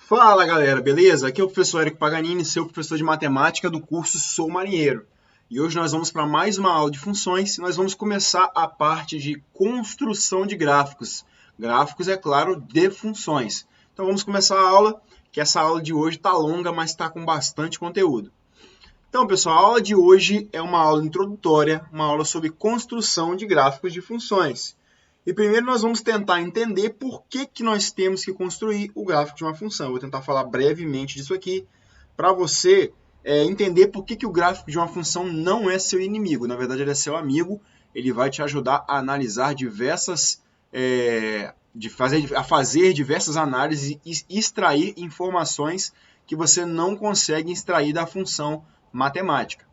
Fala galera, beleza? Aqui é o professor Érico Paganini, seu professor de matemática do curso Sou Marinheiro. E hoje nós vamos para mais uma aula de funções e nós vamos começar a parte de construção de gráficos. Gráficos, é claro, de funções. Então vamos começar a aula, que essa aula de hoje está longa, mas está com bastante conteúdo. Então pessoal, a aula de hoje é uma aula introdutória, uma aula sobre construção de gráficos de funções. E primeiro nós vamos tentar entender por que nós temos que construir o gráfico de uma função. Eu vou tentar falar brevemente disso aqui para você entender por que o gráfico de uma função não é seu inimigo. Na verdade, ele é seu amigo. Ele vai te ajudar a analisar fazer diversas análises e extrair informações que você não consegue extrair da função matemática.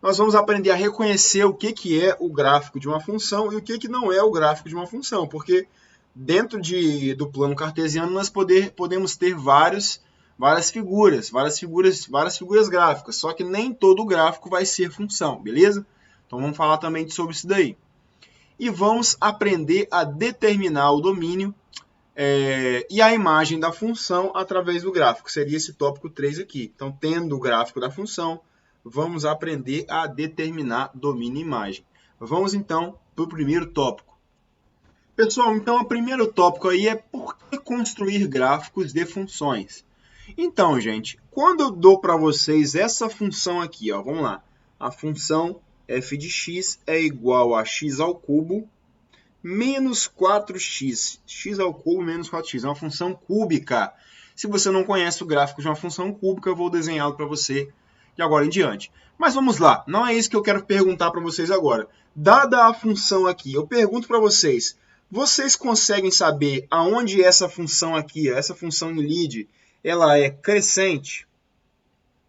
Nós vamos aprender a reconhecer o que é o gráfico de uma função e o que não é o gráfico de uma função, porque dentro do plano cartesiano nós podemos ter várias figuras gráficas, só que nem todo gráfico vai ser função, beleza? Então vamos falar também sobre isso daí. E vamos aprender a determinar o domínio e a imagem da função através do gráfico, seria esse tópico 3 aqui. Então, tendo o gráfico da função, vamos aprender a determinar domínio e imagem. Vamos, então, para o primeiro tópico. Pessoal, então, o primeiro tópico aí é por que construir gráficos de funções. Então, gente, quando eu dou para vocês essa função aqui, ó, vamos lá. A função f de x é igual a x ao cubo menos 4x. X ao cubo menos 4x. É uma função cúbica. Se você não conhece o gráfico de uma função cúbica, eu vou desenhá-lo para você de agora em diante. Mas vamos lá, não é isso que eu quero perguntar para vocês agora. Dada a função aqui, eu pergunto para vocês, vocês conseguem saber aonde essa função aqui, essa função em lead, ela é crescente?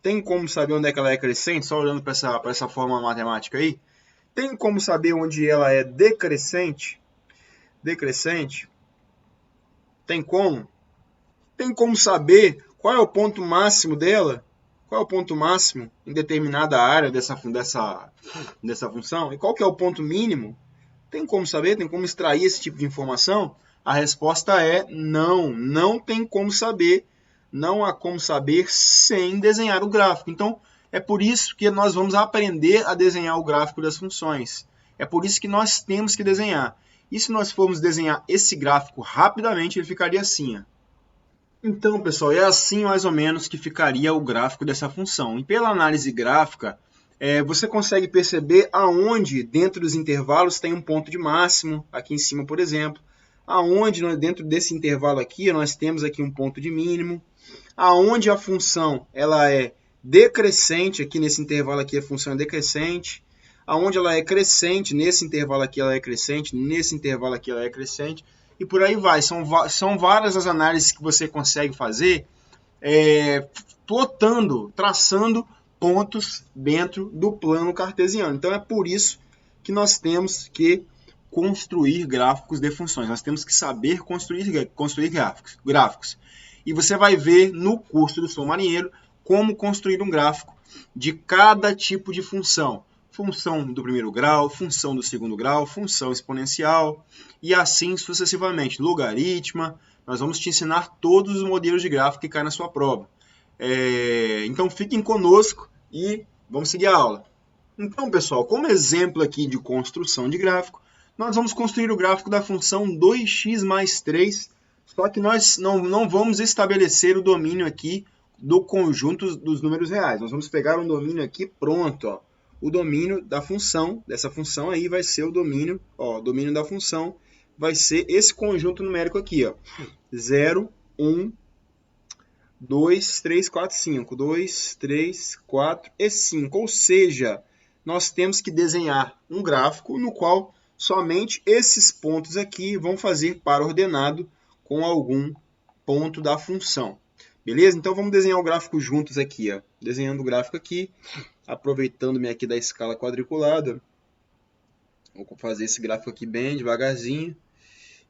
Tem como saber onde é que ela é crescente, só olhando para essa fórmula matemática aí? Tem como saber onde ela é decrescente? Decrescente? Tem como? Tem como saber qual é o ponto máximo dela? Qual é o ponto máximo em determinada área dessa função? E qual que é o ponto mínimo? Tem como saber? Tem como extrair esse tipo de informação? A resposta é não. Não tem como saber. Não há como saber sem desenhar o gráfico. Então, é por isso que nós vamos aprender a desenhar o gráfico das funções. É por isso que nós temos que desenhar. E se nós formos desenhar esse gráfico rapidamente, ele ficaria assim, ó. Então, pessoal, é assim mais ou menos que ficaria o gráfico dessa função. E pela análise gráfica, você consegue perceber aonde dentro dos intervalos tem um ponto de máximo, aqui em cima, por exemplo, aonde dentro desse intervalo aqui nós temos aqui um ponto de mínimo, aonde a função ela é decrescente, aqui nesse intervalo aqui a função é decrescente, aonde ela é crescente, nesse intervalo aqui ela é crescente, nesse intervalo aqui ela é crescente, e por aí vai. São várias as análises que você consegue fazer plotando, traçando pontos dentro do plano cartesiano. Então, é por isso que nós temos que construir gráficos de funções. Nós temos que saber construir gráficos. E você vai ver no curso do Sou Marinheiro como construir um gráfico de cada tipo de função. Função do primeiro grau, função do segundo grau, função exponencial e assim sucessivamente. Logaritma, nós vamos te ensinar todos os modelos de gráfico que caem na sua prova. Então fiquem conosco e vamos seguir a aula. Então pessoal, como exemplo aqui de construção de gráfico, nós vamos construir o gráfico da função 2x mais 3, só que nós não vamos estabelecer o domínio aqui do conjunto dos números reais. Nós vamos pegar um domínio aqui pronto, ó. O domínio da função, dessa função aí vai ser o domínio, o domínio da função vai ser esse conjunto numérico aqui, ó. 0, 1, 2, 3, 4, 5. 2, 3, 4 e 5. Ou seja, nós temos que desenhar um gráfico no qual somente esses pontos aqui vão fazer par ordenado com algum ponto da função. Beleza? Então vamos desenhar o gráfico juntos aqui, ó. Desenhando o gráfico aqui. Aproveitando-me aqui da escala quadriculada, vou fazer esse gráfico aqui bem devagarzinho.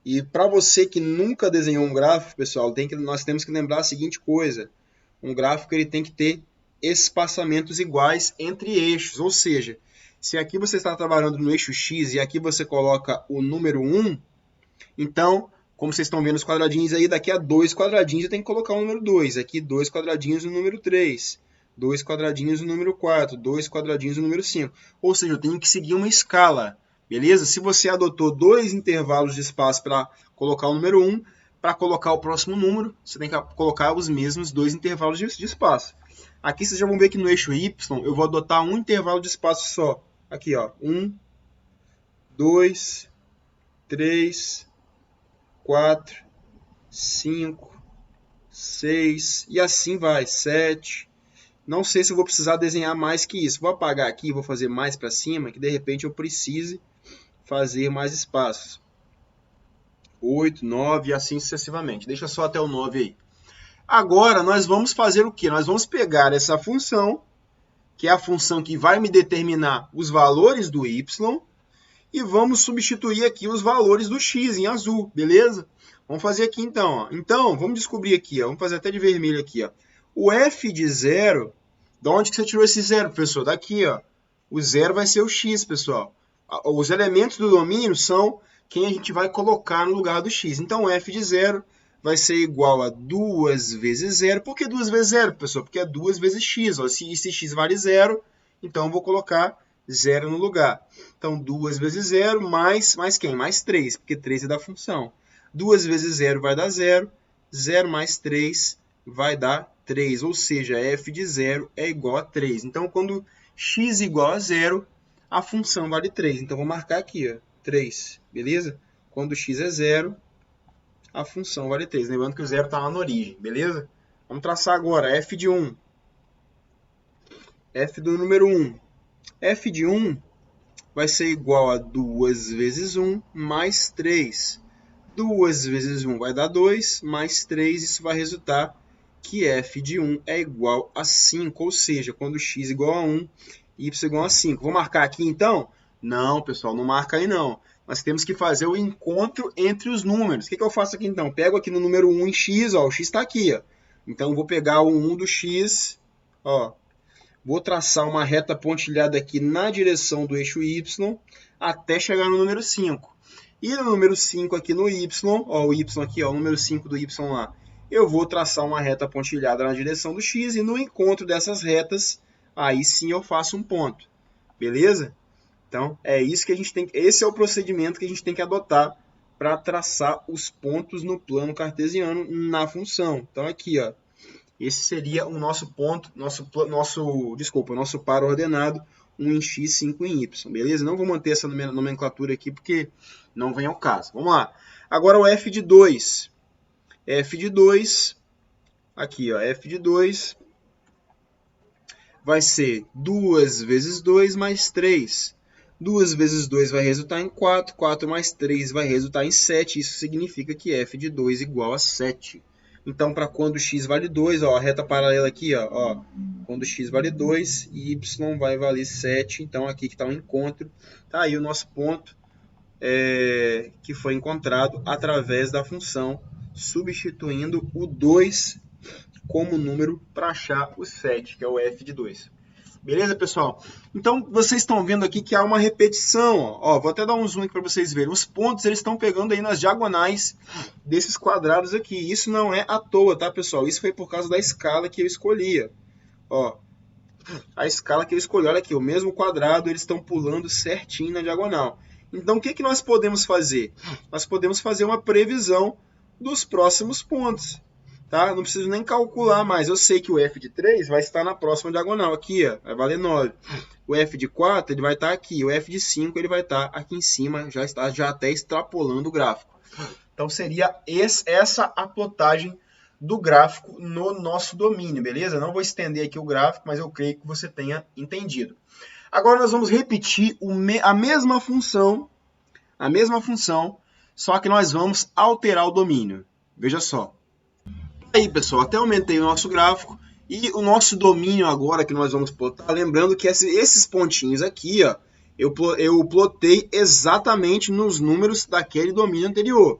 E para você que nunca desenhou um gráfico, pessoal, nós temos que lembrar a seguinte coisa. Um gráfico ele tem que ter espaçamentos iguais entre eixos. Ou seja, se aqui você está trabalhando no eixo X e aqui você coloca o número 1, então como vocês estão vendo os quadradinhos aí, daqui a 2 quadradinhos eu tenho que colocar o número 2. Aqui 2 quadradinhos no número 3. 2 quadradinhos no número 4. 2 quadradinhos no número 5. Ou seja, eu tenho que seguir uma escala. Beleza? Se você adotou 2 intervalos de espaço para colocar o número 1, para colocar o próximo número, você tem que colocar os mesmos 2 intervalos de espaço. Aqui vocês já vão ver que no eixo Y eu vou adotar um intervalo de espaço só. Aqui, ó, 1, 2, 3, 4, 5, 6 e assim vai, 7. Não sei se eu vou precisar desenhar mais que isso. Vou apagar aqui, vou fazer mais para cima, que de repente eu precise fazer mais espaços. 8, 9 e assim sucessivamente. Deixa só até o 9 aí. Agora nós vamos fazer o quê? Nós vamos pegar essa função, que é a função que vai me determinar os valores do y, e vamos substituir aqui os valores do x em azul, beleza? Vamos fazer aqui então, ó. Então, vamos descobrir aqui, ó. Vamos fazer até de vermelho aqui, ó. O f de 0, de onde que você tirou esse 0, professor? Daqui, ó. O 0 vai ser o x, pessoal. Os elementos do domínio são quem a gente vai colocar no lugar do x. Então, f de 0 vai ser igual a 2 vezes 0. Por que 2 vezes 0, pessoal? Porque é 2 vezes x. Ó. Se x vale 0, então eu vou colocar 0 no lugar. Então, 2 vezes 0 mais quem? Mais 3, porque 3 é da função. 2 vezes 0 vai dar 0. 0 mais 3 vai dar 3. Ou seja, f de 0 é igual a 3. Então, quando x igual a 0, a função vale 3. Então, vou marcar aqui, ó, 3. Beleza? Quando x é 0, a função vale 3. Lembrando que o 0 está lá na origem. Beleza? Vamos traçar agora f de 1. F do número 1. F de 1 vai ser igual a 2 vezes 1 mais 3. 2 vezes 1 vai dar 2, mais 3, isso vai resultar que f de 1 é igual a 5. Ou seja, quando x é igual a 1, y é igual a 5. Vou marcar aqui então? Não, pessoal, não marca aí não. Nós temos que fazer o encontro entre os números. O que eu faço aqui então? Pego aqui no número 1 em x, ó, o x está aqui. Ó. Então, eu vou pegar o 1 do x, ó. Vou traçar uma reta pontilhada aqui na direção do eixo y até chegar no número 5. E no número 5 aqui no y, ó, o y aqui, ó, o número 5 do y lá, eu vou traçar uma reta pontilhada na direção do x e no encontro dessas retas, aí sim eu faço um ponto. Beleza? Então, é isso que a gente tem, esse é o procedimento que a gente tem que adotar para traçar os pontos no plano cartesiano na função. Então, aqui, ó, esse seria o nosso ponto, nosso par ordenado, 1 em x, 5 em y, beleza? Não vou manter essa nomenclatura aqui porque não vem ao caso. Vamos lá. Agora o f de 2. F de 2, aqui, ó, f de 2 vai ser 2 vezes 2 mais 3. 2 vezes 2 vai resultar em 4, 4 mais 3 vai resultar em 7. Isso significa que f de 2 igual a 7. Então, para quando x vale 2, ó, a reta paralela aqui, ó, quando x vale 2, y vai valer 7. Então, aqui que está o encontro. Está aí o nosso ponto que foi encontrado através da função, substituindo o 2 como número para achar o 7, que é o f de 2. Beleza, pessoal? Então, vocês estão vendo aqui que há uma repetição. Ó, vou até dar um zoom aqui para vocês verem. Os pontos eles estão pegando aí nas diagonais desses quadrados aqui. Isso não é à toa, tá, pessoal? Isso foi por causa da escala que eu escolhi. Ó, a escala que eu escolhi. Olha aqui, o mesmo quadrado, eles estão pulando certinho na diagonal. Então, o que nós podemos fazer? Nós podemos fazer uma previsão dos próximos pontos. Tá? Não preciso nem calcular mais. Eu sei que o f de 3 vai estar na próxima diagonal. Aqui, ó, vai valer 9. O f de 4 ele vai estar aqui. O f de 5 ele vai estar aqui em cima. Já está até extrapolando o gráfico. Então, seria essa a plotagem do gráfico no nosso domínio, beleza? Não vou estender aqui o gráfico, mas eu creio que você tenha entendido. Agora, nós vamos repetir a mesma função, só que nós vamos alterar o domínio. Veja só. Aí, pessoal, até aumentei o nosso gráfico e o nosso domínio agora que nós vamos plotar, lembrando que esses pontinhos aqui, ó, eu plotei exatamente nos números daquele domínio anterior.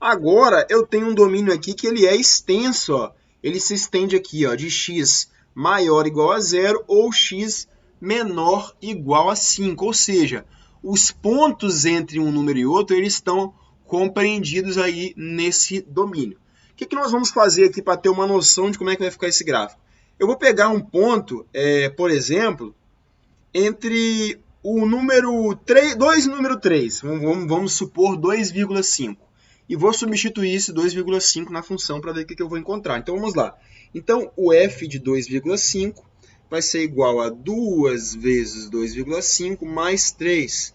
Agora, eu tenho um domínio aqui que ele é extenso, ó. Ele se estende aqui, ó, de x maior ou igual a 0 ou x menor ou igual a 5, ou seja, os pontos entre um número e outro, eles estão compreendidos aí nesse domínio. O que nós vamos fazer aqui para ter uma noção de como é que vai ficar esse gráfico? Eu vou pegar um ponto, por exemplo, entre o número 3, 2 e o número 3. Vamos supor 2,5. E vou substituir esse 2,5 na função para ver o que eu vou encontrar. Então, vamos lá. Então, o f de 2,5 vai ser igual a 2 vezes 2,5 mais 3.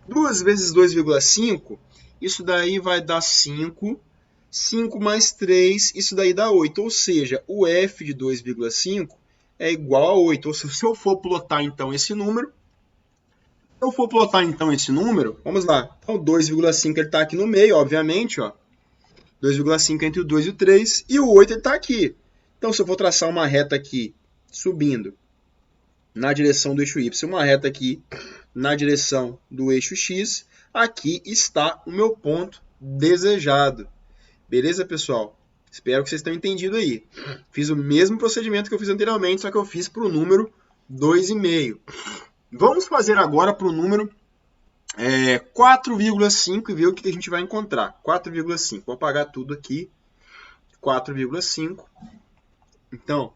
2 vezes 2,5, isso daí vai dar 5. 5 mais 3, isso daí dá 8. Ou seja, o f de 2,5 é igual a 8. Ou seja, se eu for plotar, então, esse número, vamos lá. Então, 2,5 está aqui no meio, obviamente. 2,5 entre o 2 e o 3. E o 8 está aqui. Então, se eu for traçar uma reta aqui, subindo na direção do eixo Y, uma reta aqui na direção do eixo X, aqui está o meu ponto desejado. Beleza, pessoal? Espero que vocês tenham entendido aí. Fiz o mesmo procedimento que eu fiz anteriormente, só que eu fiz para o número 2,5. Vamos fazer agora para o número 4,5 e ver o que a gente vai encontrar. 4,5. Vou apagar tudo aqui. 4,5. Então,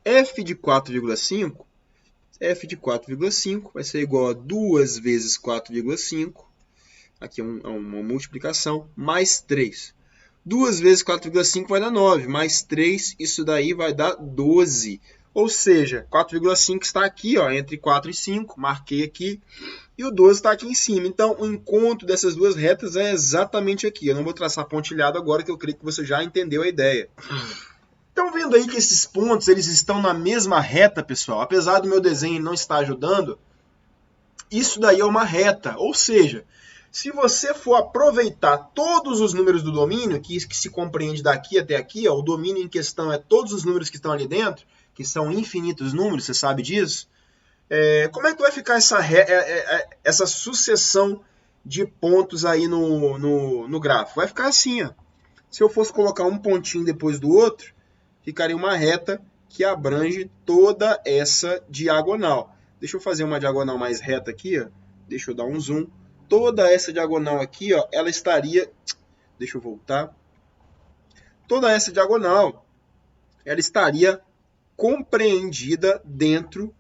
f de 4,5 vai ser igual a 2 vezes 4,5. Aqui é uma multiplicação, mais 3. 2 vezes 4,5 vai dar 9, mais 3, isso daí vai dar 12. Ou seja, 4,5 está aqui, entre 4 e 5, marquei aqui, e o 12 está aqui em cima. Então, o encontro dessas duas retas é exatamente aqui. Eu não vou traçar pontilhado agora, que eu creio que você já entendeu a ideia. Estão vendo aí que esses pontos eles estão na mesma reta, pessoal? Apesar do meu desenho não estar ajudando, isso daí é uma reta. Ou seja, se você for aproveitar todos os números do domínio, que se compreende daqui até aqui, o domínio em questão é todos os números que estão ali dentro, que são infinitos números, você sabe disso? Como é que vai ficar essa sucessão de pontos aí no gráfico? Vai ficar assim, Se eu fosse colocar um pontinho depois do outro, ficaria uma reta que abrange toda essa diagonal. Deixa eu fazer uma diagonal mais reta aqui, Deixa eu dar um zoom. Toda essa diagonal aqui, ela estaria... Deixa eu voltar. Toda essa diagonal, ela estaria compreendida dentro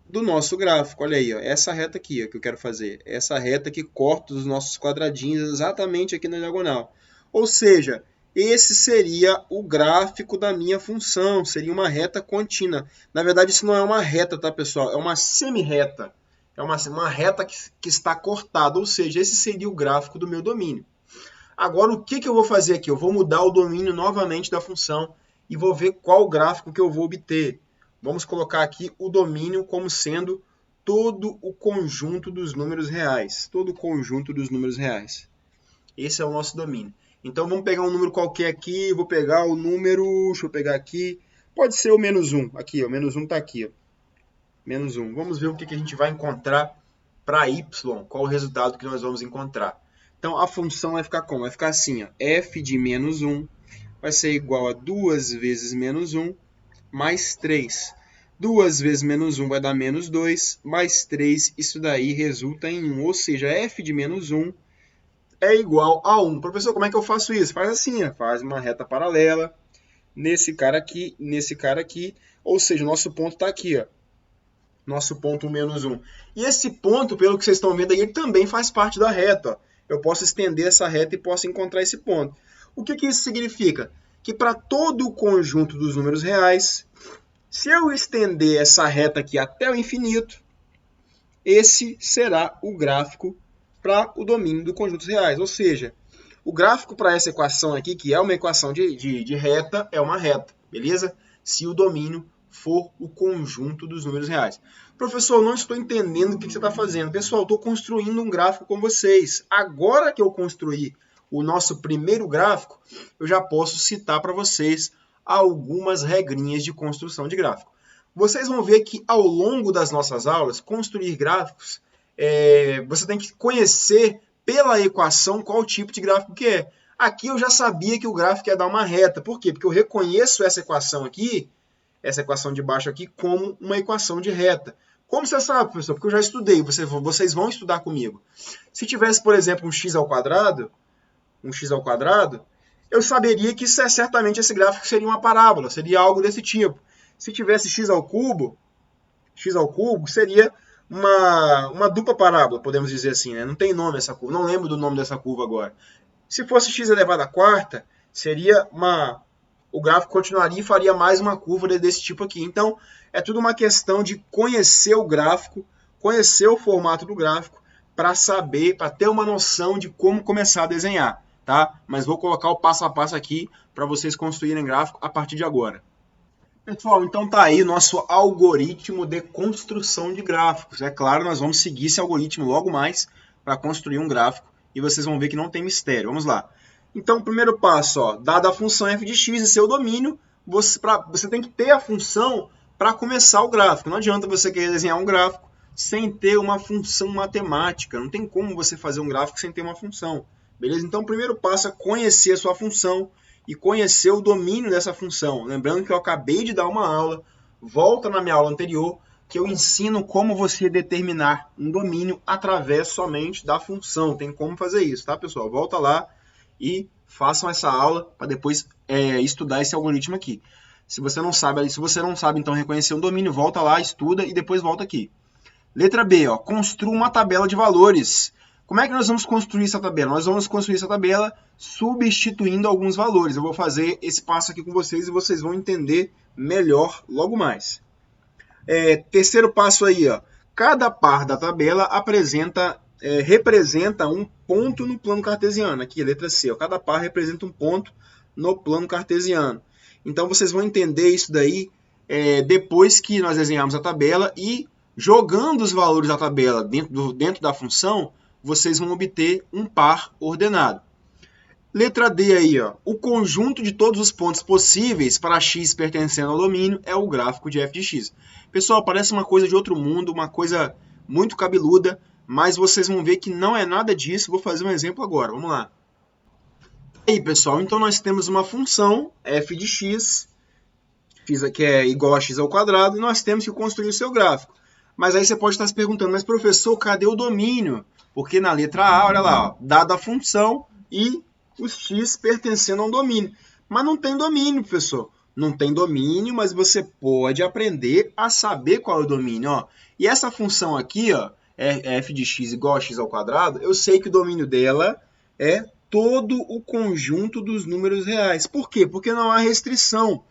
do nosso gráfico. Olha aí, essa reta aqui que eu quero fazer. Essa reta que corta os nossos quadradinhos exatamente aqui na diagonal. Ou seja, esse seria o gráfico da minha função. Seria uma reta contínua. Na verdade, isso não é uma reta, tá, pessoal? É uma semi-reta. É uma reta que está cortada, ou seja, esse seria o gráfico do meu domínio. Agora, o que eu vou fazer aqui? Eu vou mudar o domínio novamente da função e vou ver qual gráfico que eu vou obter. Vamos colocar aqui o domínio como sendo todo o conjunto dos números reais. Todo o conjunto dos números reais. Esse é o nosso domínio. Então, vamos pegar um número qualquer aqui. Vou pegar o número... Deixa eu pegar aqui. Pode ser o menos 1. Aqui, o menos 1 está aqui, Menos 1. Vamos ver o que a gente vai encontrar para y. Qual o resultado que nós vamos encontrar. Então, a função vai ficar como? Vai ficar assim, f de menos 1 vai ser igual a 2 vezes menos 1 mais 3. 2 vezes menos 1 vai dar menos 2, mais 3, isso daí resulta em 1. Ou seja, f de menos 1 é igual a 1. Professor, como é que eu faço isso? Faz assim, faz uma reta paralela nesse cara aqui, Ou seja, o nosso ponto está aqui, Nosso ponto menos 1. E esse ponto, pelo que vocês estão vendo aí, ele também faz parte da reta. Eu posso estender essa reta e posso encontrar esse ponto. O que isso significa? Que para todo o conjunto dos números reais, se eu estender essa reta aqui até o infinito, esse será o gráfico para o domínio do conjunto dos reais. Ou seja, o gráfico para essa equação aqui, que é uma equação de reta, é uma reta, beleza? Se o domínio for o conjunto dos números reais. Professor, eu não estou entendendo o que você está fazendo. Pessoal, estou construindo um gráfico com vocês. Agora que eu construí o nosso primeiro gráfico, eu já posso citar para vocês algumas regrinhas de construção de gráfico. Vocês vão ver que ao longo das nossas aulas, construir gráficos, você tem que conhecer pela equação qual tipo de gráfico que é. Aqui eu já sabia que o gráfico ia dar uma reta. Por quê? Porque eu reconheço essa equação aqui, essa equação de baixo aqui, como uma equação de reta. Como você sabe, professor? Porque eu já estudei, vocês vão estudar comigo. Se tivesse, por exemplo, um x ao quadrado, eu saberia que certamente esse gráfico seria uma parábola, seria algo desse tipo. Se tivesse x ao cubo seria uma dupla parábola, podemos dizer assim, né? Não tem nome essa curva, não lembro do nome dessa curva agora. Se fosse x elevado à quarta, seria o gráfico continuaria e faria mais uma curva desse tipo aqui. Então, é tudo uma questão de conhecer o gráfico, conhecer o formato do gráfico, para saber, para ter uma noção de como começar a desenhar, tá? Mas vou colocar o passo a passo aqui para vocês construírem gráfico a partir de agora. Pessoal, então tá aí o nosso algoritmo de construção de gráficos. É claro, nós vamos seguir esse algoritmo logo mais para construir um gráfico e vocês vão ver que não tem mistério. Vamos lá. Então, o primeiro passo, ó, dada a função f de x e seu domínio, você tem que ter a função para começar o gráfico. Não adianta você querer desenhar um gráfico sem ter uma função matemática. Não tem como você fazer um gráfico sem ter uma função. Beleza? Então, o primeiro passo é conhecer a sua função e conhecer o domínio dessa função. Lembrando que eu acabei de dar uma aula, volta na minha aula anterior, que eu ensino como você determinar um domínio através somente da função. Tem como fazer isso, tá, pessoal? Volta lá e façam essa aula para depois estudar esse algoritmo aqui. Se você não sabe, então reconhecer um domínio, volta lá, estuda e depois volta aqui. Letra B, ó, construa uma tabela de valores. Como é que nós vamos construir essa tabela? Nós vamos construir essa tabela substituindo alguns valores. Eu vou fazer esse passo aqui com vocês e vocês vão entender melhor logo mais. Terceiro passo aí, ó. Cada par da tabela representa um ponto no plano cartesiano. Aqui, letra C. Ó. Cada par representa um ponto no plano cartesiano. Então, vocês vão entender isso daí depois que nós desenharmos a tabela e jogando os valores da tabela dentro da função, vocês vão obter um par ordenado. Letra D aí, ó. O conjunto de todos os pontos possíveis para x pertencendo ao domínio é o gráfico de f de x. Pessoal, parece uma coisa de outro mundo, uma coisa muito cabeluda, mas vocês vão ver que não é nada disso. Vou fazer um exemplo agora, vamos lá. Aí, pessoal, então nós temos uma função f de x que é igual a x ao quadrado, e nós temos que construir o seu gráfico. Mas aí você pode estar se perguntando, mas professor, cadê o domínio? Porque na letra A, olha lá, ó, dada a função e os x pertencendo a um domínio. Mas não tem domínio, professor. Não tem domínio, mas você pode aprender a saber qual é o domínio. Ó. E essa função aqui, ó, f de x igual a x ao quadrado, eu sei que o domínio dela é todo o conjunto dos números reais. Por quê? Porque não há restrição.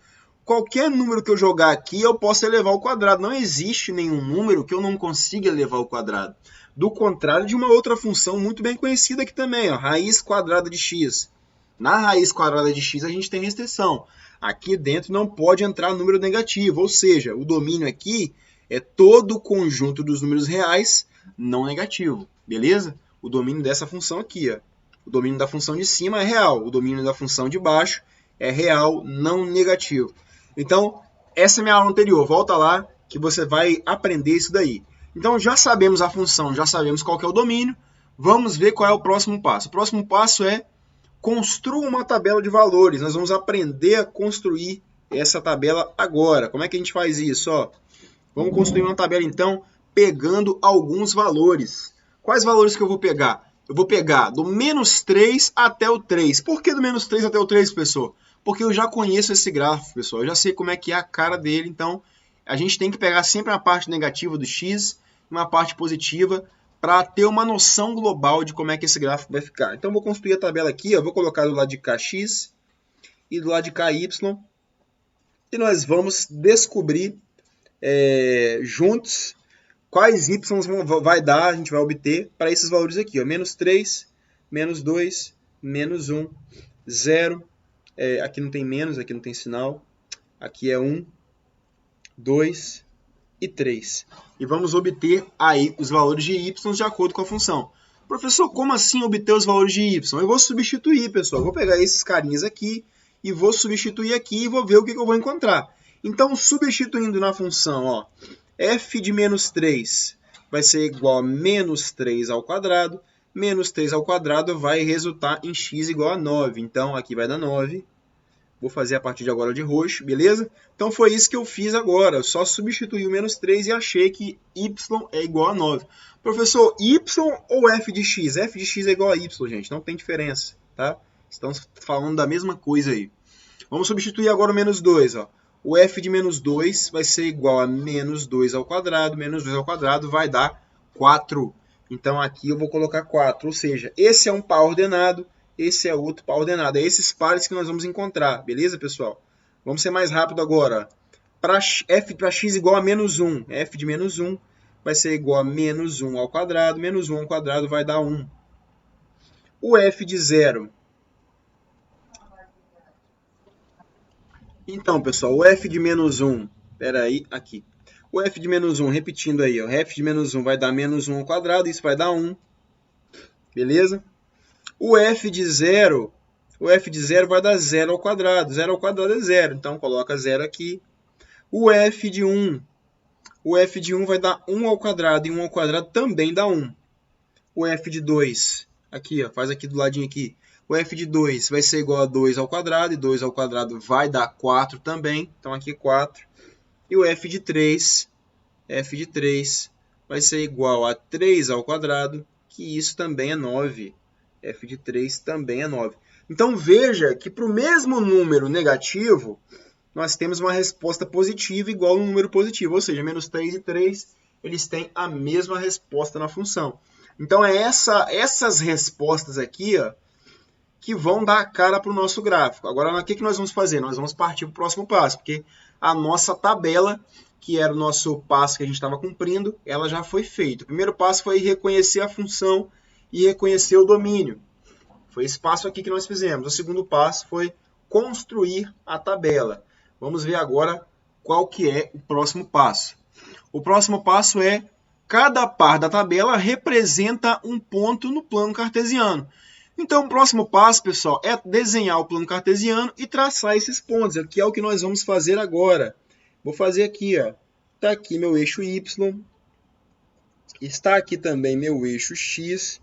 Qualquer número que eu jogar aqui, eu posso elevar ao quadrado. Não existe nenhum número que eu não consiga elevar ao quadrado. Do contrário de uma outra função muito bem conhecida aqui também, ó, raiz quadrada de x. Na raiz quadrada de x a gente tem restrição. Aqui dentro não pode entrar número negativo, ou seja, o domínio aqui é todo o conjunto dos números reais não negativo, beleza? O domínio dessa função aqui, ó. O domínio da função de cima é real, o domínio da função de baixo é real, não negativo. Então, essa é a minha aula anterior, volta lá que você vai aprender isso daí. Então, já sabemos a função, já sabemos qual que é o domínio. Vamos ver qual é o próximo passo. O próximo passo é construa uma tabela de valores. Nós vamos aprender a construir essa tabela agora. Como é que a gente faz isso? Ó, vamos construir uma tabela, então, pegando alguns valores. Quais valores que eu vou pegar? Eu vou pegar do menos 3 até o 3. Por que do menos 3 até o 3, professor? Porque eu já conheço esse gráfico, pessoal. Eu já sei como é que é a cara dele, então a gente tem que pegar sempre a parte negativa do x e uma parte positiva para ter uma noção global de como é que esse gráfico vai ficar. Então, eu vou construir a tabela aqui, ó, vou colocar do lado de cá x e do lado de cá y. E nós vamos descobrir juntos quais y vai dar, a gente vai obter para esses valores aqui. Ó, menos 3, menos 2, menos 1, 0. Aqui não tem menos, aqui não tem sinal. Aqui é 1, 2 e 3. E vamos obter aí os valores de y de acordo com a função. Professor, como assim obter os valores de y? Eu vou substituir, pessoal. Eu vou pegar esses carinhas aqui e vou substituir aqui e vou ver o que eu vou encontrar. Então, substituindo na função, ó, f de menos 3 vai ser igual a menos 3 ao quadrado. Menos 3 ao quadrado vai resultar em x igual a 9. Então, aqui vai dar 9. Vou fazer a partir de agora de roxo, beleza? Então foi isso que eu fiz agora. Eu só substituí o menos 3 e achei que y é igual a 9. Professor, y ou f de x? F de x é igual a y, gente. Não tem diferença, tá? Estamos falando da mesma coisa aí. Vamos substituir agora o menos 2. Ó. O f de menos 2 vai ser igual a menos 2 ao quadrado. Menos 2 ao quadrado vai dar 4. Então aqui eu vou colocar 4. Ou seja, esse é um par ordenado. Esse é outro par ordenado. É esses pares que nós vamos encontrar. Beleza, pessoal? Vamos ser mais rápido agora. Para f para x igual a menos 1. F de menos 1 vai ser igual a menos 1 ao quadrado. Menos 1 ao quadrado vai dar 1. O f de 0. Então, pessoal, o f de menos 1. Espera aí, aqui. O f de menos 1, repetindo aí. Ó, f de menos 1 vai dar menos 1 ao quadrado. Isso vai dar 1. Beleza? O f de 0 vai dar 0 ao quadrado. 0 ao quadrado é 0, então coloca 0 aqui. O f de 1 vai dar 1 ao quadrado, e 1 ao quadrado também dá 1. O f de 2, aqui, ó, faz aqui do ladinho aqui. O f de 2 vai ser igual a 2 ao quadrado, e 2 ao quadrado vai dar 4 também, então aqui 4. E o f de 3 vai ser igual a 3 ao quadrado, que isso também é 9. F de 3 também é 9. Então, veja que para o mesmo número negativo, nós temos uma resposta positiva igual a um número positivo. Ou seja, menos 3 e 3, eles têm a mesma resposta na função. Então, é essas respostas aqui, ó, que vão dar a cara para o nosso gráfico. Agora, o que nós vamos fazer? Nós vamos partir para o próximo passo, porque a nossa tabela, que era o nosso passo que a gente estava cumprindo, ela já foi feita. O primeiro passo foi reconhecer a função e reconhecer o domínio. Foi esse passo aqui que nós fizemos. O segundo passo foi construir a tabela. Vamos ver agora qual que é o próximo passo. O próximo passo é cada par da tabela representa um ponto no plano cartesiano. Então, o próximo passo, pessoal, é desenhar o plano cartesiano e traçar esses pontos, que é o que nós vamos fazer agora. Vou fazer aqui, ó. Está aqui meu eixo Y. Está aqui também meu eixo X.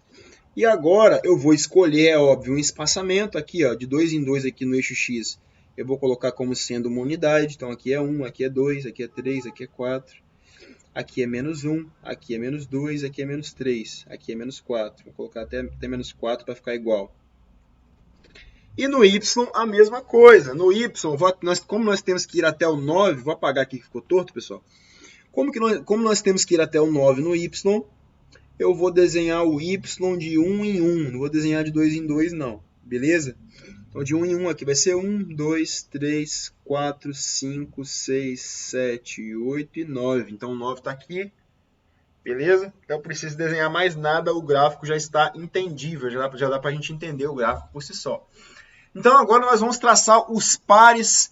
E agora eu vou escolher, é óbvio, um espaçamento aqui, ó, de 2 em 2 aqui no eixo X. Eu vou colocar como sendo uma unidade. Então aqui é 1, aqui é 2, aqui é 3, aqui é 4. Aqui é menos 1, aqui é menos 2, aqui é menos 3, aqui é menos 4. Vou colocar até menos 4 para ficar igual. E no Y a mesma coisa. No Y, como nós temos que ir até o 9, vou apagar aqui que ficou torto, pessoal. Como nós temos que ir até o 9 no Y, eu vou desenhar o Y de 1 em 1. Não vou desenhar de 2 em 2, não. Beleza? Então, de 1 em 1 aqui vai ser 1, 2, 3, 4, 5, 6, 7, 8 e 9. Então, o 9 está aqui. Beleza? Então, eu preciso desenhar mais nada. O gráfico já está entendível. Já dá para a gente entender o gráfico por si só. Então, agora nós vamos traçar os pares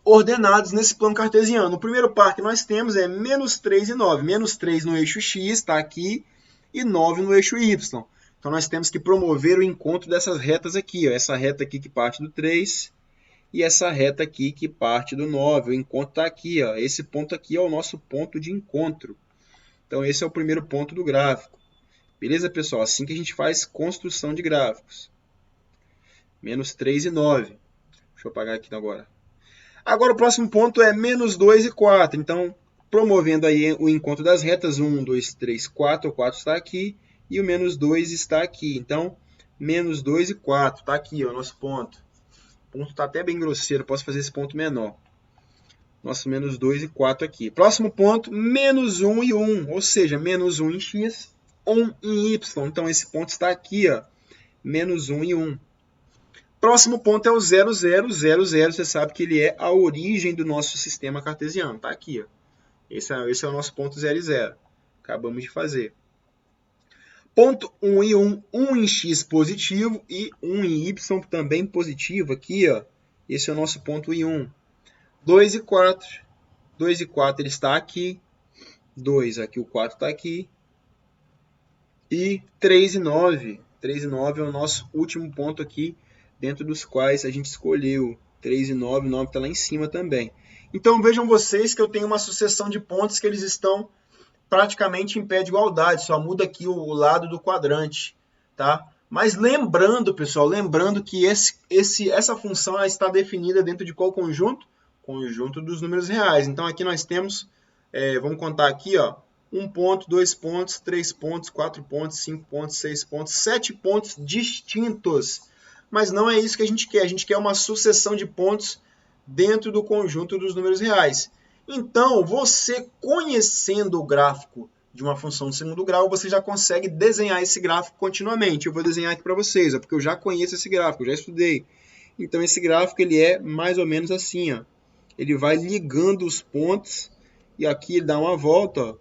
ordenados nesse plano cartesiano. O primeiro par que nós temos é menos 3 e 9. Menos 3 no eixo X, está aqui, e 9 no eixo Y. Então, nós temos que promover o encontro dessas retas aqui. Ó. Essa reta aqui que parte do 3 e essa reta aqui que parte do 9. O encontro está aqui. Ó. Esse ponto aqui é o nosso ponto de encontro. Então, esse é o primeiro ponto do gráfico. Beleza, pessoal? Assim que a gente faz construção de gráficos. Menos 3 e 9. Deixa eu apagar aqui agora. Agora, o próximo ponto é menos 2 e 4. Então, promovendo aí o encontro das retas, 1, 2, 3, 4. O 4 está aqui e o menos 2 está aqui. Então, menos 2 e 4. Está aqui, ó, nosso ponto. O ponto está até bem grosseiro, posso fazer esse ponto menor. Nosso menos 2 e 4 aqui. Próximo ponto, menos 1 e 1. Ou seja, menos 1 em x, 1 em y. Então, esse ponto está aqui, ó, menos 1 e 1. Próximo ponto é o 0, 0, 0, 0. Você sabe que ele é a origem do nosso sistema cartesiano. Está aqui. Ó. Esse é o nosso ponto 0 e 0. Acabamos de fazer. Ponto 1 e 1. 1 em x positivo e 1 em y também positivo. Aqui, ó. Esse é o nosso ponto e 1. 2 e 4. 2 e 4 ele está aqui. 2 aqui, o 4 está aqui. E 3 e 9. 3 e 9 é o nosso último ponto aqui, dentro dos quais a gente escolheu 3 e 9, o 9 está lá em cima também. Então vejam vocês que eu tenho uma sucessão de pontos que eles estão praticamente em pé de igualdade, só muda aqui o lado do quadrante, tá? Mas lembrando, pessoal, lembrando que essa função ela está definida dentro de qual conjunto? Conjunto dos números reais. Então aqui nós temos, vamos contar aqui, ó, 1 ponto, 2 pontos, 3 pontos, 4 pontos, 5 pontos, 6 pontos, 7 pontos distintos. Mas não é isso que a gente quer uma sucessão de pontos dentro do conjunto dos números reais. Então, você conhecendo o gráfico de uma função de segundo grau, você já consegue desenhar esse gráfico continuamente. Eu vou desenhar aqui para vocês, porque eu já conheço esse gráfico, eu já estudei. Então, esse gráfico ele é mais ou menos assim. Ó. Ele vai ligando os pontos e aqui ele dá uma volta. Ó.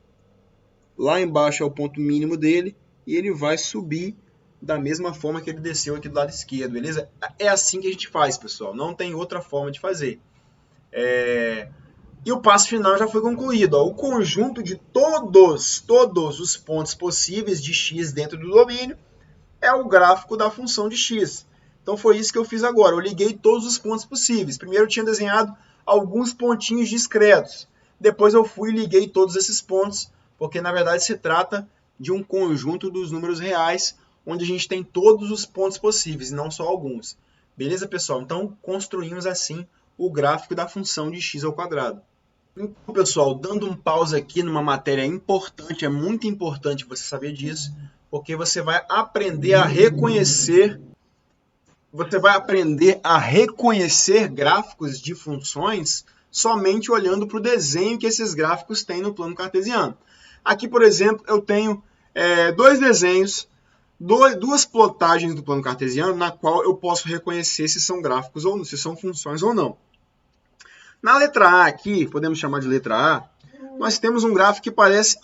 Lá embaixo é o ponto mínimo dele e ele vai subir da mesma forma que ele desceu aqui do lado esquerdo, beleza? É assim que a gente faz, pessoal. Não tem outra forma de fazer. E o passo final já foi concluído. Ó. O conjunto de todos os pontos possíveis de x dentro do domínio é o gráfico da função de x. Então foi isso que eu fiz agora. Eu liguei todos os pontos possíveis. Primeiro eu tinha desenhado alguns pontinhos discretos. Depois eu fui e liguei todos esses pontos, porque na verdade se trata de um conjunto dos números reais, onde a gente tem todos os pontos possíveis, e não só alguns. Beleza, pessoal? Então construímos assim o gráfico da função de x ao quadrado. Então, pessoal, dando um pause aqui numa matéria importante, é muito importante você saber disso, porque você vai aprender a reconhecer gráficos de funções somente olhando para o desenho que esses gráficos têm no plano cartesiano. Aqui, por exemplo, eu tenho dois desenhos, duas plotagens do plano cartesiano, na qual eu posso reconhecer se são gráficos ou se são funções ou não. Na letra A aqui, podemos chamar de letra A, nós temos um gráfico que parece,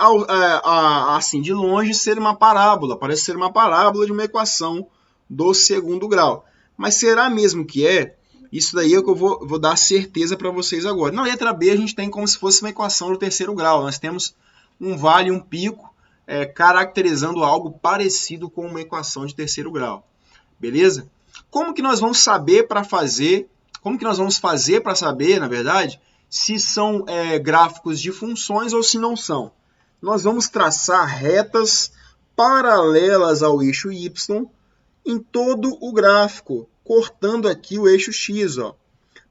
assim, de longe, ser uma parábola. Parece ser uma parábola de uma equação do segundo grau. Mas será mesmo que é? Isso daí é o que eu vou dar certeza para vocês agora. Na letra B, a gente tem como se fosse uma equação do terceiro grau. Nós temos um vale e um pico, caracterizando algo parecido com uma equação de terceiro grau. Beleza? Como que nós vamos fazer para saber, na verdade, se são gráficos de funções ou se não são? Nós vamos traçar retas paralelas ao eixo y em todo o gráfico, cortando aqui o eixo x. Ó.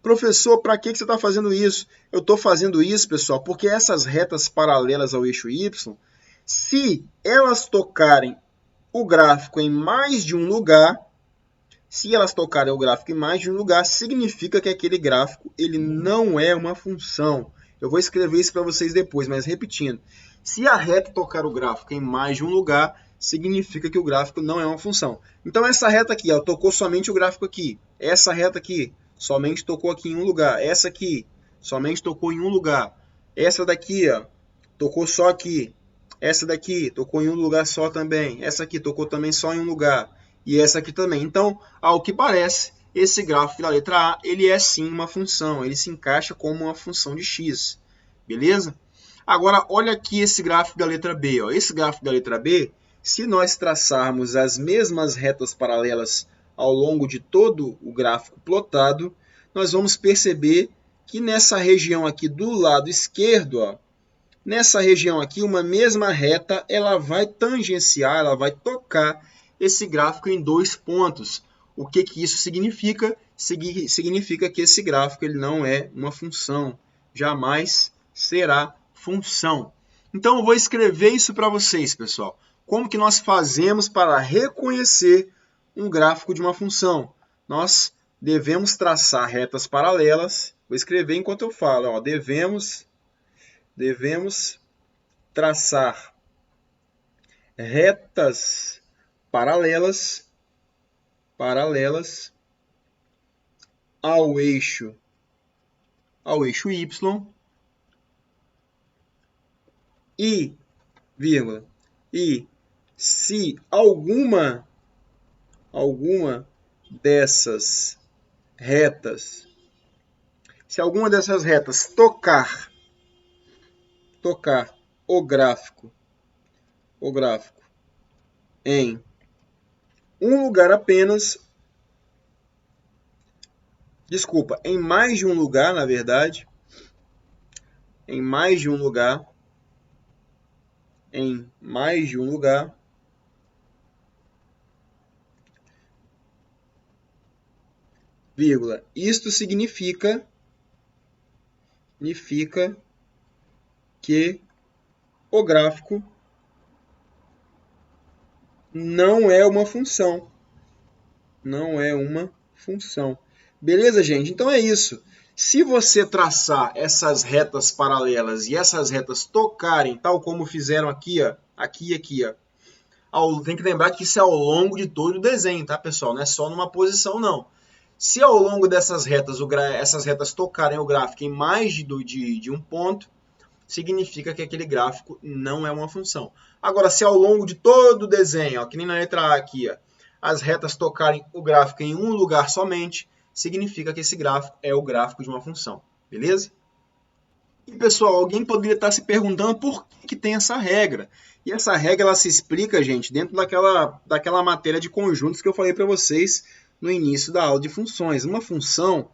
Professor, para que você está fazendo isso? Eu estou fazendo isso, pessoal, porque essas retas paralelas ao eixo y, se elas tocarem o gráfico em mais de um lugar, significa que aquele gráfico ele não é uma função. Eu vou escrever isso para vocês depois, mas repetindo. Se a reta tocar o gráfico em mais de um lugar, significa que o gráfico não é uma função. Então, essa reta aqui, ó, tocou somente o gráfico aqui. Essa reta aqui, somente tocou aqui em um lugar. Essa aqui, somente tocou em um lugar. Essa daqui, ó, tocou só aqui. Essa daqui, tocou em um lugar só também. Essa aqui, tocou também só em um lugar. E essa aqui também. Então, ao que parece, esse gráfico da letra A, ele é sim uma função. Ele se encaixa como uma função de x. Beleza? Agora, olha aqui esse gráfico da letra B. Ó. Esse gráfico da letra B, se nós traçarmos as mesmas retas paralelas ao longo de todo o gráfico plotado, nós vamos perceber que nessa região aqui do lado esquerdo, ó, nessa região aqui, uma mesma reta, ela vai tangenciar, ela vai tocar esse gráfico em dois pontos. O que isso significa? Significa que esse gráfico ele não é uma função. Jamais será função. Então, eu vou escrever isso para vocês, pessoal. Como que nós fazemos para reconhecer um gráfico de uma função? Nós devemos traçar retas paralelas. Vou escrever enquanto eu falo. Ó, devemos traçar retas paralelas ao eixo y e, vírgula, e se alguma dessas retas tocar o gráfico em um lugar apenas, desculpa, em mais de um lugar, na verdade, em mais de um lugar, vírgula. Isto significa que o gráfico não é uma função. Não é uma função. Beleza, gente? Então é isso. Se você traçar essas retas paralelas e essas retas tocarem, tal como fizeram aqui, ó, aqui e aqui, ó, tem que lembrar que isso é ao longo de todo o desenho, tá, pessoal? Não é só numa posição, não. Se ao longo dessas retas, essas retas tocarem o gráfico em mais de um ponto, significa que aquele gráfico não é uma função. Agora, se ao longo de todo o desenho, ó, que nem na letra A aqui, ó, as retas tocarem o gráfico em um lugar somente, significa que esse gráfico é o gráfico de uma função. Beleza? E, pessoal, alguém poderia estar se perguntando por que tem essa regra. E essa regra ela se explica, gente, dentro daquela matéria de conjuntos que eu falei para vocês no início da aula de funções. Uma função,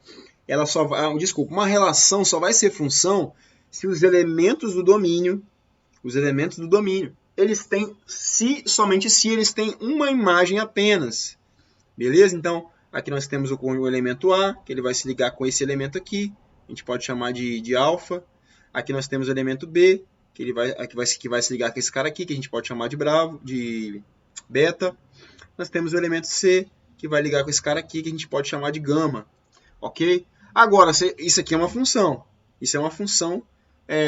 uma relação só vai ser função se os elementos do domínio, eles têm, somente se eles têm uma imagem apenas. Beleza? Então, aqui nós temos o elemento A, que ele vai se ligar com esse elemento aqui, a gente pode chamar de alfa. Aqui nós temos o elemento B, que vai se ligar com esse cara aqui, que a gente pode chamar de beta. Nós temos o elemento C, que vai ligar com esse cara aqui, que a gente pode chamar de gama. Ok? Agora, isso aqui é uma função. Isso é uma função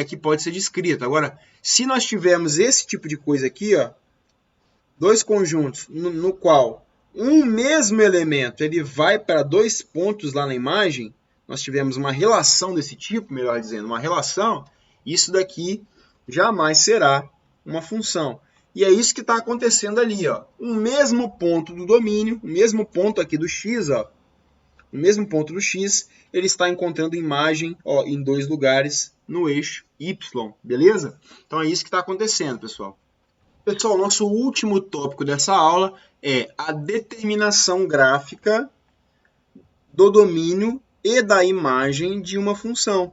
que pode ser descrita. Agora, se nós tivermos esse tipo de coisa aqui, ó, dois conjuntos no qual um mesmo elemento ele vai para dois pontos lá na imagem, nós tivemos uma relação desse tipo, melhor dizendo, uma relação, isso daqui jamais será uma função. E é isso que está acontecendo ali, ó. O mesmo ponto do domínio, o mesmo ponto aqui do x, ó, o mesmo ponto do x, ele está encontrando imagem, ó, em dois lugares no eixo y, beleza? Então é isso que está acontecendo, pessoal. Pessoal, nosso último tópico dessa aula é a determinação gráfica do domínio e da imagem de uma função.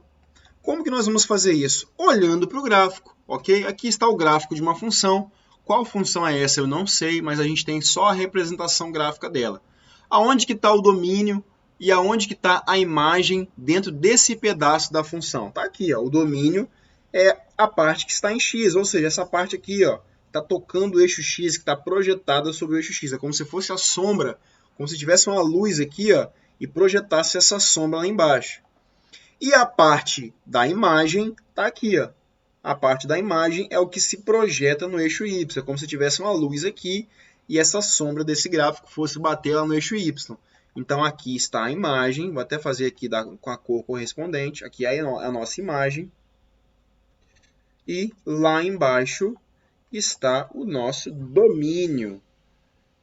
Como que nós vamos fazer isso? Olhando para o gráfico, ok? Aqui está o gráfico de uma função. Qual função é essa? Eu não sei, mas a gente tem só a representação gráfica dela. Aonde que está o domínio e aonde que está a imagem dentro desse pedaço da função? Está aqui, ó, o domínio é a parte que está em x, ou seja, essa parte aqui, ó, está tocando o eixo x, que está projetada sobre o eixo x. É como se fosse a sombra, como se tivesse uma luz aqui, ó, e projetasse essa sombra lá embaixo. E a parte da imagem está aqui, ó. A parte da imagem é o que se projeta no eixo y. É como se tivesse uma luz aqui e essa sombra desse gráfico fosse bater lá no eixo y. Então, aqui está a imagem. Vou até fazer aqui com a cor correspondente. Aqui é a nossa imagem. E lá embaixo está o nosso domínio.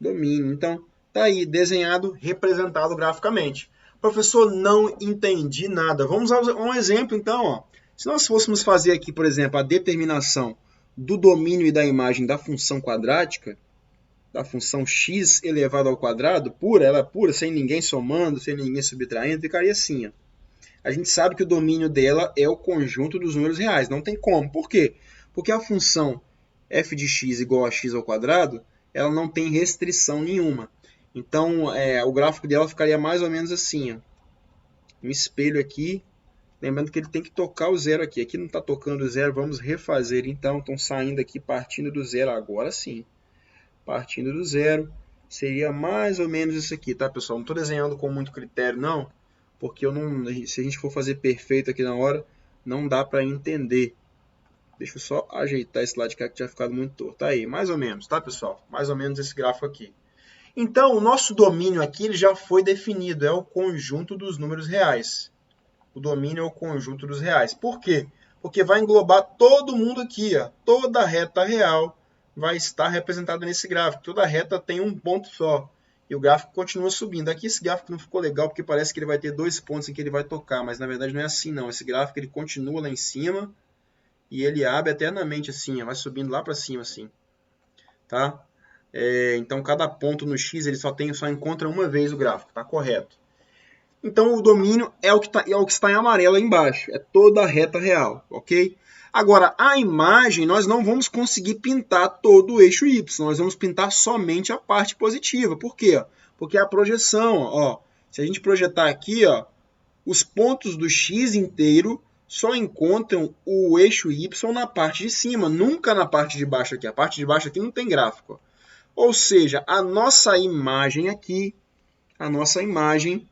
Então, está aí desenhado, representado graficamente. Professor, não entendi nada. Vamos a um exemplo, então. Ó. Se nós fôssemos fazer aqui, por exemplo, a determinação do domínio e da imagem da função quadrática, da função x elevado ao quadrado, ela pura, sem ninguém somando, sem ninguém subtraindo, ficaria assim. Ó. A gente sabe que o domínio dela é o conjunto dos números reais. Não tem como. Por quê? Porque a função f de x igual a x ao quadrado, ela não tem restrição nenhuma. Então, o gráfico dela ficaria mais ou menos assim. Ó. Um espelho aqui. Lembrando que ele tem que tocar o zero aqui. Aqui não está tocando o zero. Vamos refazer, então. Estão saindo aqui partindo do zero. Agora sim. Partindo do zero. Seria mais ou menos isso aqui, tá, pessoal? Não estou desenhando com muito critério, não. Porque se a gente for fazer perfeito aqui na hora, não dá para entender. Deixa eu só ajeitar esse lado de cá que tinha ficado muito torto. Tá aí, mais ou menos, tá, pessoal? Mais ou menos esse gráfico aqui. Então, o nosso domínio aqui ele já foi definido, é o conjunto dos números reais. O domínio é o conjunto dos reais. Por quê? Porque vai englobar todo mundo aqui. Ó. Toda reta real vai estar representada nesse gráfico. Toda reta tem um ponto só. E o gráfico continua subindo. Aqui esse gráfico não ficou legal porque parece que ele vai ter dois pontos em que ele vai tocar. Mas na verdade não é assim não. Esse gráfico ele continua lá em cima e ele abre eternamente assim. Ó. Vai subindo lá para cima assim. Tá? Então, cada ponto no x ele só encontra uma vez o gráfico, tá correto. Então, o domínio é o que está em amarelo aí embaixo, é toda a reta real, ok? Agora, a imagem, nós não vamos conseguir pintar todo o eixo y, nós vamos pintar somente a parte positiva. Por quê? Porque a projeção, ó, Se a gente projetar aqui, ó, os pontos do x inteiro só encontram o eixo y na parte de cima, nunca na parte de baixo aqui. A parte de baixo aqui não tem gráfico. Ó. Ou seja, a nossa imagem aqui,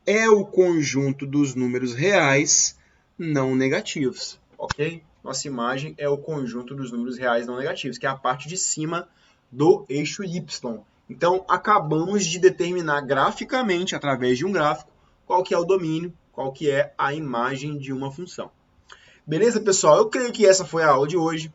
é o conjunto dos números reais não negativos, ok? Nossa imagem é o conjunto dos números reais não negativos, que é a parte de cima do eixo y. Então, acabamos de determinar graficamente, através de um gráfico, qual que é o domínio, qual que é a imagem de uma função. Beleza, pessoal? Eu creio que essa foi a aula de hoje.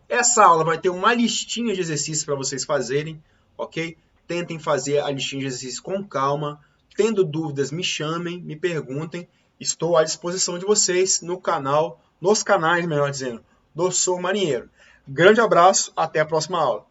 Essa aula vai ter uma listinha de exercícios para vocês fazerem, ok? Tentem fazer a listinha de exercícios com calma. Tendo dúvidas, me chamem, me perguntem. Estou à disposição de vocês no canal, nos canais, melhor dizendo, do Sou Marinheiro. Grande abraço, até a próxima aula.